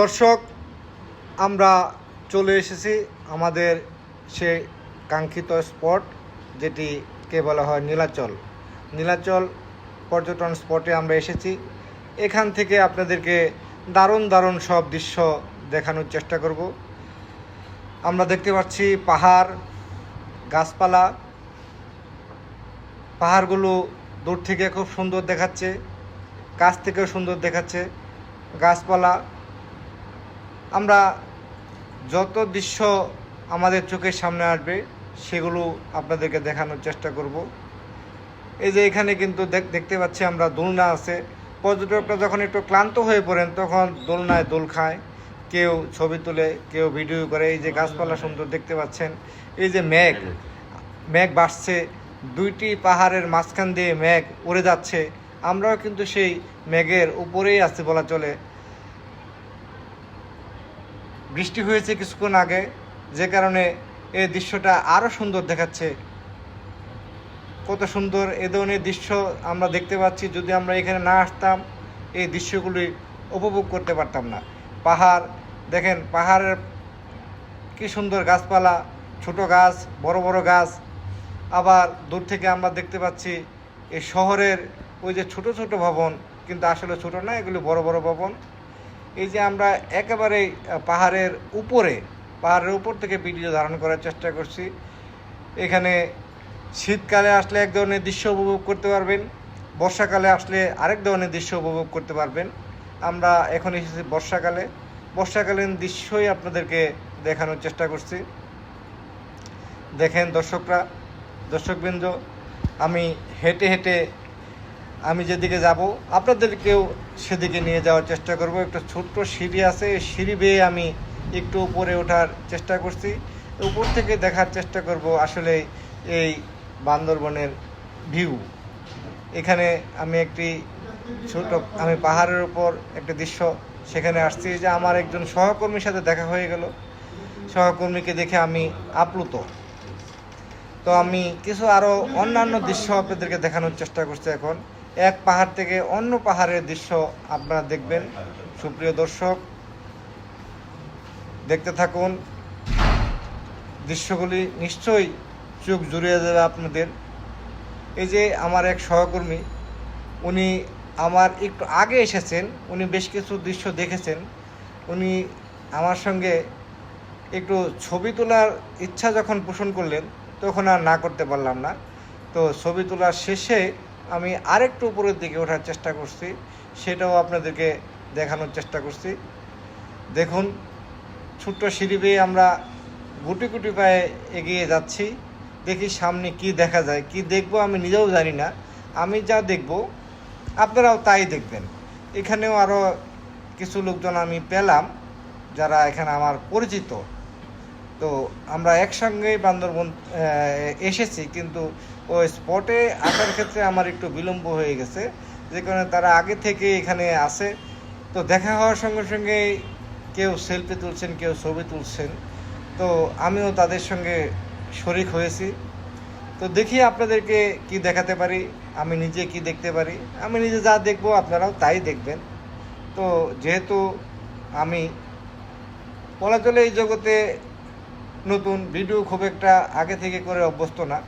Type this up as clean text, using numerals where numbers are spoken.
দর্শক, আমরা চলে এসেছি আমাদের সে কাঙ্ক্ষিত স্পট, যেটিকে বলা হয় নীলাচল। নীলাচল পর্যটন স্পটে আমরা এসেছি। এখান থেকে আপনাদেরকে দারুণ দারুণ সব দৃশ্য দেখানোর চেষ্টা করব। আমরা দেখতে পাচ্ছি পাহাড়, গাছপালা। পাহাড়গুলো দূর থেকে খুব সুন্দর দেখাচ্ছে, কাছ থেকেও সুন্দর দেখাচ্ছে। গাছপালা, আমরা যত দৃশ্য আমাদের চোখের সামনে আসবে সেগুলো আপনাদেরকে দেখানোর চেষ্টা করব। এই যে এখানে কিন্তু দেখতে পাচ্ছি আমরা দোলনা আছে। পর্যটকরা যখন একটু ক্লান্ত হয়ে পড়েন তখন দোলনায় দোল খায়, কেউ ছবি তুলে, কেউ ভিডিও করে। এই যে গাছপালা সুন্দর দেখতে পাচ্ছেন। এই যে মেঘ ভাসছে, দুইটি পাহাড়ের মাঝখান দিয়ে মেঘ উড়ে যাচ্ছে। আমরাও কিন্তু সেই মেঘের উপরেই আছি বলা চলে। বৃষ্টি হয়েছে কিছুক্ষণ আগে, যে কারণে এই দৃশ্যটা আরও সুন্দর দেখাচ্ছে। কত সুন্দর এ ধরনের দৃশ্য আমরা দেখতে পাচ্ছি। যদি আমরা এখানে না আসতাম এই দৃশ্যগুলি উপভোগ করতে পারতাম না। পাহাড় দেখেন, পাহাড়ের কি সুন্দর গাছপালা, ছোট গাছ, বড় বড় গাছ। আবার দূর থেকে আমরা দেখতে পাচ্ছি এই শহরের ওই যে ছোট ছোট ভবন, কিন্তু আসলে ছোট না, এগুলি বড় বড় ভবন। এই যে আমরা একেবারে পাহাড়ের উপর থেকে ভিডিও ধারণ করার চেষ্টা করছি। এখানে শীতকালে আসলে এক ধরনের দৃশ্য উপভোগ করতে পারবেন, বর্ষাকালে আসলে আরেক ধরনের দৃশ্য উপভোগ করতে পারবেন। আমরা এখন এসেছি বর্ষাকালীন দৃশ্যই আপনাদেরকে দেখানোর চেষ্টা করছি। দেখেন দর্শকবৃন্দ, আমি হেঁটে হেঁটে আমি যেদিকে যাব আপনাদেরকেও সেদিকে নিয়ে যাওয়ার চেষ্টা করব। একটা ছোট্ট সিঁড়ি আছে, এই সিঁড়ি বেয়ে আমি একটু উপরে ওঠার চেষ্টা করছি। উপর থেকে দেখার চেষ্টা করব আসলে এই বান্দরবনের ভিউ। এখানে আমি আমি পাহাড়ের উপর একটা দৃশ্য সেখানে আসছি। যে আমার একজন সহকর্মীর সাথে দেখা হয়ে গেল। সহকর্মীকে দেখে আমি আপ্লুত। তো আমি কিছু আরও অন্যান্য দৃশ্য আপনাদেরকে দেখানোর চেষ্টা করছি। এখন এক পাহাড় থেকে অন্য পাহাড়ের দৃশ্য আপনারা দেখবেন। সুপ্রিয় দর্শক, দেখতে থাকুন। দৃশ্যগুলি নিশ্চয়ই চোখ জুড়িয়ে যাবে আপনাদের। এই যে আমার এক সহকর্মী, উনি আমার একটু আগে এসেছেন, উনি বেশ কিছু দৃশ্য দেখেছেন। উনি আমার সঙ্গে একটু ছবি তোলার ইচ্ছা যখন পোষণ করলেন তখন আর না করতে পারলাম না। তো ছবি তোলার শেষে আমি আরেকটু উপরের দিকে ওঠার চেষ্টা করছি, সেটাও আপনাদেরকে দেখানোর চেষ্টা করছি। দেখুন, ছোট্ট সিঁড়ি বেয়ে আমরা গুটি গুটি পায়ে এগিয়ে যাচ্ছি। দেখি সামনে কি দেখা যায়, কি দেখবো আমি নিজেও জানি না। আমি যা দেখব আপনারাও তাই দেখবেন। এখানেও আরও কিছু লোকজন আমি পেলাম যারা এখানে আমার পরিচিত। তো আমরা একসঙ্গেই বান্দরবন এসেছি, কিন্তু ওই স্পটে আসার ক্ষেত্রে আমার একটু বিলম্ব হয়ে গেছে, যে কারণে তারা আগে থেকে এখানে আসে। তো দেখা হওয়ার সঙ্গে সঙ্গে কেউ সেলফি তুলছেন, কেউ ছবি তুলছেন। তো আমিও তাদের সঙ্গে শরিক হয়েছি। তো দেখি আপনাদেরকে কি দেখাতে পারি, আমি নিজে কি দেখতে পারি। আমি নিজে যা দেখবো আপনারাও তাই দেখবেন। তো যেহেতু আমি বলা চলে এই জগতে নতুন, ভিডিও খুব একটা আগে থেকে করে অভ্যস্ত না।